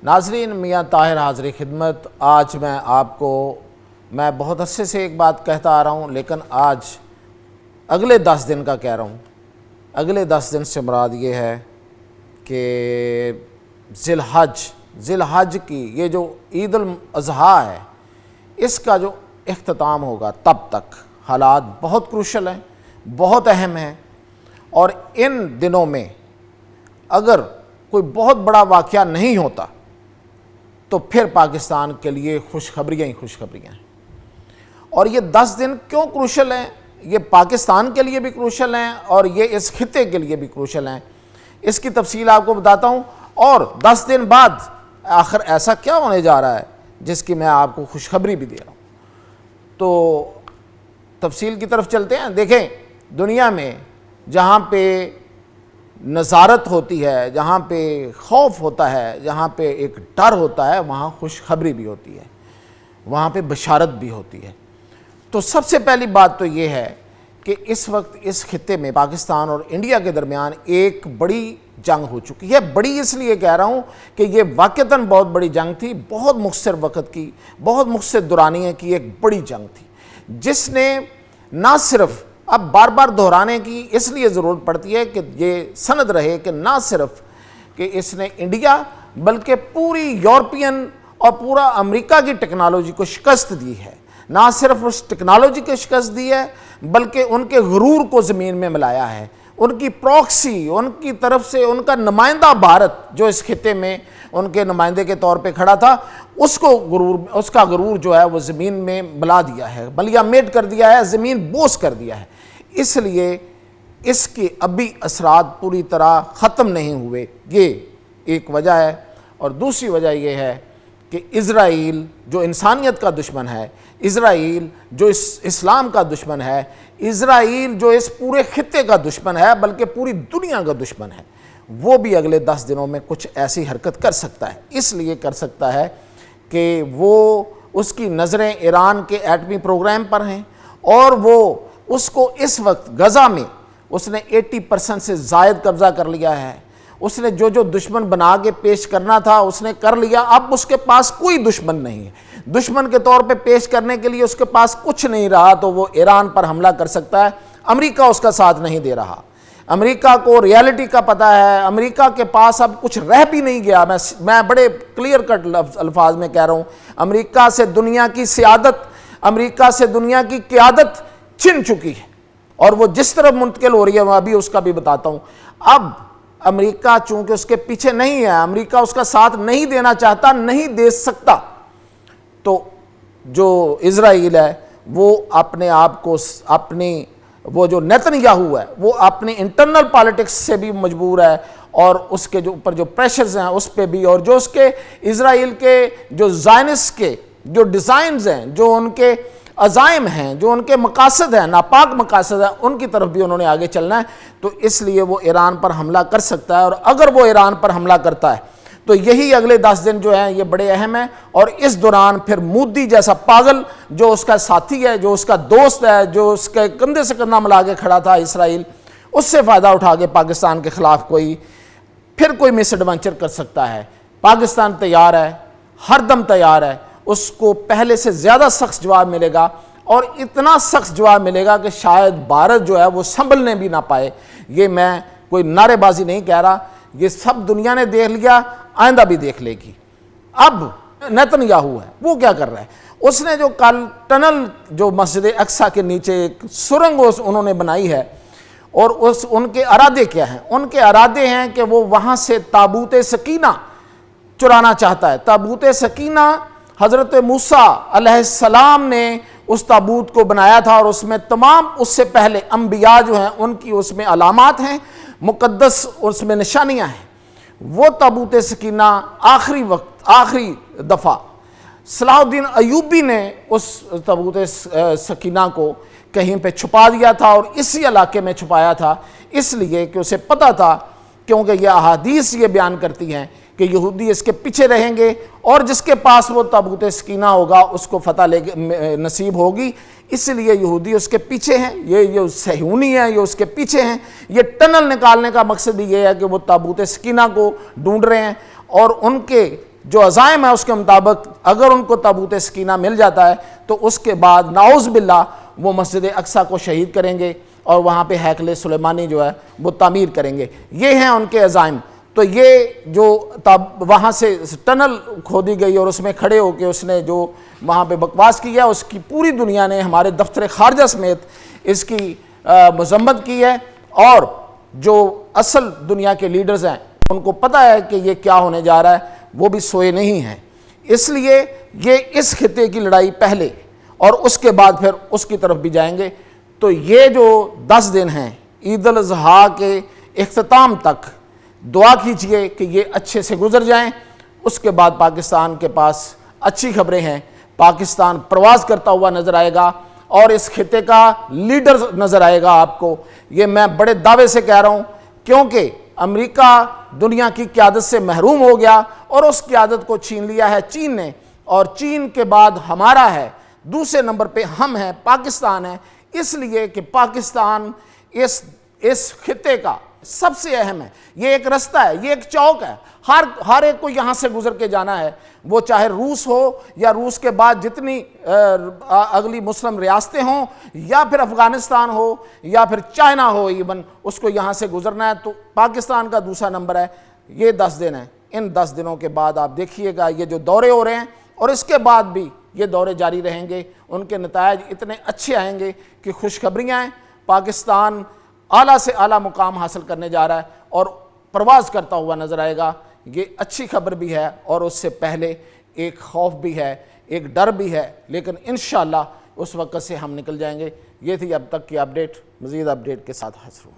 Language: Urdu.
ناظرین، میاں طاہر حاضر خدمت۔ آج میں بہت عرصے سے ایک بات کہتا آ رہا ہوں، لیکن آج اگلے 10 دن کا کہہ رہا ہوں۔ اگلے 10 دن سے مراد یہ ہے کہ ذی الحج کی یہ جو عید الاضحیٰ ہے، اس کا جو اختتام ہوگا، تب تک حالات بہت کروشل ہیں، بہت اہم ہیں، اور ان دنوں میں اگر کوئی بہت بڑا واقعہ نہیں ہوتا تو پھر پاکستان کے لیے خوشخبریاں ہی خوشخبریاں ہیں۔ اور یہ 10 دن کیوں کروشل ہیں؟ یہ پاکستان کے لیے بھی کروشل ہیں اور یہ اس خطے کے لیے بھی کروشل ہیں۔ اس کی تفصیل آپ کو بتاتا ہوں، اور 10 دن بعد آخر ایسا کیا ہونے جا رہا ہے جس کی میں آپ کو خوشخبری بھی دے رہا ہوں۔ تو تفصیل کی طرف چلتے ہیں۔ دیکھیں، دنیا میں جہاں پہ نظارت ہوتی ہے، جہاں پہ خوف ہوتا ہے، جہاں پہ ایک ڈر ہوتا ہے، وہاں خوشخبری بھی ہوتی ہے، وہاں پہ بشارت بھی ہوتی ہے۔ تو سب سے پہلی بات تو یہ ہے کہ اس وقت اس خطے میں پاکستان اور انڈیا کے درمیان ایک بڑی جنگ ہو چکی ہے۔ بڑی اس لیے کہہ رہا ہوں کہ یہ واقعتاً بہت بڑی جنگ تھی، بہت مختصر وقت کی، بہت مختصر دورانیے کی ایک بڑی جنگ تھی، جس نے نہ صرف اب بار بار دہرانے کی اس لیے ضرورت پڑتی ہے کہ یہ سند رہے کہ نہ صرف کہ اس نے انڈیا بلکہ پوری یورپین اور پورا امریکہ کی ٹیکنالوجی کو شکست دی ہے۔ نہ صرف اس ٹیکنالوجی کو شکست دی ہے بلکہ ان کے غرور کو زمین میں ملایا ہے۔ ان کی پروکسی، ان کی طرف سے ان کا نمائندہ بھارت جو اس خطے میں ان کے نمائندے کے طور پہ کھڑا تھا، اس کا غرور جو ہے وہ زمین میں ملا دیا ہے، بلیا میٹ کر دیا ہے، زمین بوس کر دیا ہے۔ اس لیے اس کے ابھی اثرات پوری طرح ختم نہیں ہوئے، یہ ایک وجہ ہے۔ اور دوسری وجہ یہ ہے کہ اسرائیل جو انسانیت کا دشمن ہے، اسرائیل جو اسلام کا دشمن ہے، اسرائیل جو اس پورے خطے کا دشمن ہے بلکہ پوری دنیا کا دشمن ہے، وہ بھی اگلے 10 دنوں میں کچھ ایسی حرکت کر سکتا ہے۔ اس لیے کر سکتا ہے کہ اس کی نظریں ایران کے ایٹمی پروگرام پر ہیں، اور وہ اس کو اس وقت غزہ میں اس نے 80% سے زائد قبضہ کر لیا ہے۔ اس نے جو دشمن بنا کے پیش کرنا تھا اس نے کر لیا۔ اب اس کے پاس کوئی دشمن نہیں ہے، دشمن کے طور پہ پیش کرنے کے لیے اس کے پاس کچھ نہیں رہا، تو وہ ایران پر حملہ کر سکتا ہے۔ امریکہ اس کا ساتھ نہیں دے رہا، امریکہ کو ریالٹی کا پتہ ہے، امریکہ کے پاس اب کچھ رہ بھی نہیں گیا۔ میں بڑے کلیئر کٹ الفاظ میں کہہ رہا ہوں، امریکہ سے دنیا کی سیادت، امریکہ سے دنیا کی قیادت چھن چکی ہے، اور وہ جس طرف منتقل ہو رہی ہے میں ابھی اس کا بھی بتاتا ہوں۔ اب امریکہ چونکہ اس کے پیچھے نہیں ہے، امریکہ اس کا ساتھ نہیں دینا چاہتا، نہیں دے سکتا، تو جو اسرائیل ہے وہ اپنے آپ کو وہ جو نیتن یاہو ہے وہ اپنی انٹرنل پالیٹکس سے بھی مجبور ہے، اور اس کے جو اوپر جو پریشرز ہیں اس پہ بھی، اور جو اس کے اسرائیل کے جو زائنسٹ کے جو ڈیزائنز ہیں، جو ان کے عزائم ہیں، جو ان کے مقاصد ہیں، ناپاک مقاصد ہیں، ان کی طرف بھی انہوں نے آگے چلنا ہے۔ تو اس لیے وہ ایران پر حملہ کر سکتا ہے، اور اگر وہ ایران پر حملہ کرتا ہے تو یہی اگلے 10 دن جو ہیں یہ بڑے اہم ہیں۔ اور اس دوران پھر مودی جیسا پاگل جو اس کا ساتھی ہے، جو اس کا دوست ہے، جو اس کے کندھے سے کندھا ملا کے کھڑا تھا اسرائیل، اس سے فائدہ اٹھا کے پاکستان کے خلاف کوئی مس ایڈونچر کر سکتا ہے۔ پاکستان تیار ہے، ہر دم تیار ہے، اس کو پہلے سے زیادہ سخت جواب ملے گا، اور اتنا سخت جواب ملے گا کہ شاید بھارت جو ہے وہ سنبھلنے بھی نہ پائے۔ یہ میں کوئی نعرے بازی نہیں کہہ رہا، یہ سب دنیا نے دیکھ لیا، آئندہ بھی دیکھ لے گی۔ اب نیتن یاہو ہے، وہ کیا کر رہا ہے؟ اس نے جو کل ٹنل جو مسجد اقصیٰ کے نیچے ایک سرنگ انہوں نے بنائی ہے، اور ان کے ارادے کیا ہیں؟ ان کے ارادے ہیں کہ وہ وہاں سے تابوت سکینہ چرانا چاہتا ہے۔ تابوت سکینہ حضرت موسیٰ علیہ السلام نے اس تابوت کو بنایا تھا، اور اس میں تمام اس سے پہلے انبیاء جو ہیں ان کی اس میں علامات ہیں، مقدس اس میں نشانیاں ہیں۔ وہ تابوت سکینہ آخری دفعہ صلاح الدین ایوبی نے اس تابوت سکینہ کو کہیں پہ چھپا دیا تھا، اور اسی علاقے میں چھپایا تھا، اس لیے کہ اسے پتہ تھا، کیونکہ یہ احادیث یہ بیان کرتی ہیں کہ یہودی اس کے پیچھے رہیں گے، اور جس کے پاس وہ تابوت سکینہ ہوگا اس کو فتح نصیب ہوگی۔ اس لیے یہودی اس کے پیچھے ہیں، یہ صہیونی ہیں، یہ اس کے پیچھے ہیں۔ یہ ٹنل نکالنے کا مقصد بھی یہ ہے کہ وہ تابوت سکینہ کو ڈھونڈ رہے ہیں، اور ان کے جو عزائم ہے اس کے مطابق اگر ان کو تابوت سکینہ مل جاتا ہے تو اس کے بعد نعوذ باللہ وہ مسجد اقصیٰ کو شہید کریں گے اور وہاں پہ ہیکل سلیمانی جو ہے وہ تعمیر کریں گے. یہ ہیں ان کے عزائم. تو یہ جو وہاں سے ٹنل کھودی گئی اور اس میں کھڑے ہو کے اس نے جو وہاں پہ بکواس کیا، اس کی پوری دنیا نے ہمارے دفتر خارجہ سمیت اس کی مذمت کی ہے، اور جو اصل دنیا کے لیڈرز ہیں ان کو پتہ ہے کہ یہ کیا ہونے جا رہا ہے، وہ بھی سوئے نہیں ہیں. اس لیے یہ اس خطے کی لڑائی پہلے اور اس کے بعد پھر اس کی طرف بھی جائیں گے. تو یہ جو 10 دن ہیں عید الاضحیٰ کے اختتام تک دعا کیجئے کہ یہ اچھے سے گزر جائیں. اس کے بعد پاکستان کے پاس اچھی خبریں ہیں. پاکستان پرواز کرتا ہوا نظر آئے گا اور اس خطے کا لیڈر نظر آئے گا آپ کو. یہ میں بڑے دعوے سے کہہ رہا ہوں کیونکہ امریکہ دنیا کی قیادت سے محروم ہو گیا اور اس قیادت کو چھین لیا ہے چین نے، اور چین کے بعد ہمارا ہے، دوسرے نمبر پہ ہم ہیں، پاکستان ہے. اس لیے کہ پاکستان اس خطے کا سب سے اہم ہے. یہ ایک رستہ ہے، یہ ایک چوک ہے، ہر ایک کو یہاں سے گزر کے جانا ہے. وہ چاہے روس ہو یا روس کے بعد جتنی اگلی مسلم ریاستیں ہوں، یا پھر افغانستان ہو یا پھر چائنا ہو، ایون اس کو یہاں سے گزرنا ہے. تو پاکستان کا دوسرا نمبر ہے. یہ 10 دن ہیں. ان 10 دنوں کے بعد آپ دیکھیے گا یہ جو دورے ہو رہے ہیں اور اس کے بعد بھی یہ دورے جاری رہیں گے، ان کے نتائج اتنے اچھے آئیں گے کہ خوشخبریاں ہیں. پاکستان اعلیٰ سے اعلیٰ مقام حاصل کرنے جا رہا ہے اور پرواز کرتا ہوا نظر آئے گا. یہ اچھی خبر بھی ہے اور اس سے پہلے ایک خوف بھی ہے، ایک ڈر بھی ہے، لیکن انشاءاللہ اس وقت سے ہم نکل جائیں گے. یہ تھی اب تک کی اپڈیٹ. مزید اپڈیٹ کے ساتھ حاضر ہوں.